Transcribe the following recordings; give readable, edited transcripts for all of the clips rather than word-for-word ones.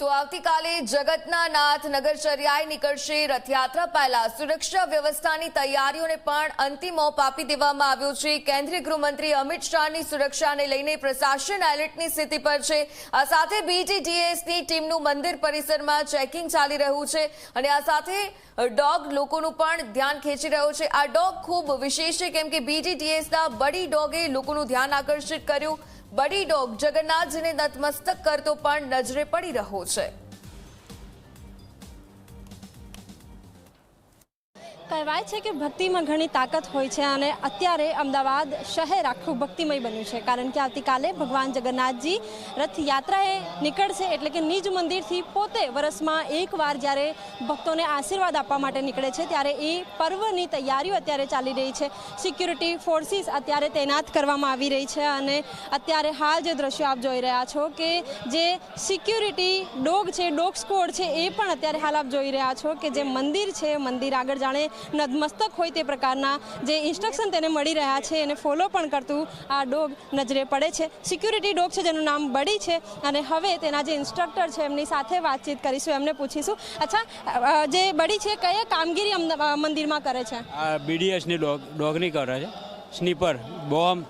તો આવતીકાલે જગતના નાથ નગરચર્યાએ નીકળશે રથયાત્રા પહેલા સુરક્ષા વ્યવસ્થાની તૈયારીઓને પણ અંતિમ ઓપ આપી દેવામાં આવ્યો છે। કેન્દ્રીય ગૃહમંત્રી અમિત શાહની સુરક્ષાને લઈને પ્રશાસન એલર્ટની સ્થિતિ પર છે। આ સાથે બીટીટીએસની ટીમનું મંદિર પરિસરમાં ચેકિંગ ચાલી રહ્યું છે અને આ સાથે ડોગ લોકોનું પણ ધ્યાન ખેંચી રહ્યો છે। આ ડોગ ખૂબ વિશેષ છે કેમ કે બીટીટીએસના બડી ડોગે લોકોનું ધ્યાન આકર્ષિત કર્યું। બડી ડોગ જગન્નાથજીને નતમસ્તક કરતો પણ નજરે પડી રહ્યો છે। કહેવાય છે કે ભક્તિમાં ઘણી તાકાત હોય છે અને અત્યારે અમદાવાદ શહેર આખું ભક્તિમય બન્યું છે કારણ કે આવતીકાલે ભગવાન જગન્નાથજી રથયાત્રાએ નીકળશે એટલે કે નિજ મંદિરથી પોતે વર્ષમાં એકવાર જ્યારે ભક્તોને આશીર્વાદ આપવા માટે નીકળે છે ત્યારે એ પર્વની તૈયારીઓ અત્યારે ચાલી રહી છે। સિક્યુરિટી ફોર્સિસ અત્યારે તૈનાત કરવામાં આવી રહી છે અને અત્યારે હાલ જે દ્રશ્યો આપ જોઈ રહ્યા છો કે જે સિક્યુરિટી ડોગ છે, ડોગ સ્ક્વોડ છે એ પણ અત્યારે હાલ આપ જોઈ રહ્યા છો કે જે મંદિર છે, મંદિર આગળ જાણે નતમસ્તક હોય તે પ્રકારના જે ઇન્સ્ટ્રક્શન તેને મળી રહ્યા છે એને ફોલો પણ કરતું આ ડોગ નજરે પડે છે। સિક્યુરિટી ડોગ છે જેનું નામ બડી છે અને હવે તેના જે ઇન્સ્ટ્રક્ટર છે એમની સાથે વાતચીત કરીશું, એમને પૂછીશું। અચ્છા, જે બડી છે કયા કામગીરી મંદિરમાં કરે છે? આ બીડીએસની ડોગની કરે છે, સ્નીપર બોમ્બ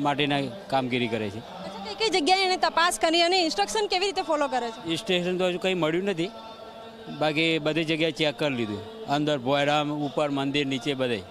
માટેના કામગીરી કરે છે। કઈ કઈ જગ્યાએ એને તપાસ કરી અને ઇન્સ્ટ્રક્શન કેવી રીતે ફોલો કરે છે? સ્ટેશન તો હજુ કંઈ મળ્યું નથી, બાકી બધી જગ્યાએ ચેક કરી લીધું, અંદર ભોયરામ ઉપર મંદિર નીચે બધે।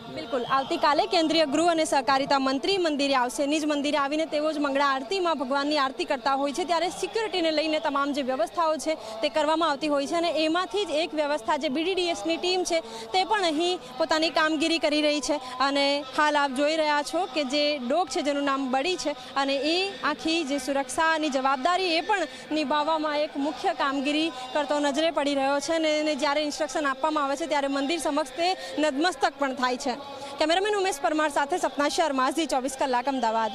બિલકુલ, આવતીકાલે કેન્દ્રીય ગૃહ અને સહકારિતા મંત્રી મંદિરે આવશે। નિજ મંદિરે આવીને તેઓ જ મંગળા આરતીમાં ભગવાનની આરતી કરતા હોય છે ત્યારે સિક્યુરિટીને લઈને તમામ જે વ્યવસ્થાઓ છે તે કરવામાં આવતી હોય છે અને એમાંથી જ એક વ્યવસ્થા જે બીડીડીએસની ટીમ છે તે પણ અહીં પોતાની કામગીરી કરી રહી છે અને હાલ આપ જોઈ રહ્યા છો કે જે ડોગ છે જેનું નામ બડી છે અને એ આખી જે સુરક્ષાની જવાબદારી એ પણ નિભાવવામાં એક મુખ્ય કામગીરી કરતો નજરે પડી રહ્યો છે અને એને જ્યારે ઇન્સ્ટ્રક્શન આપવામાં આવે છે ત્યારે મંદિર સમક્ષ તે નતમસ્તક પણ થાય છે। કેમેરામેન ઉમેશ પરમાર સાથે સપના શર્મા, ઝી 24 કલાક, અમદાવાદ।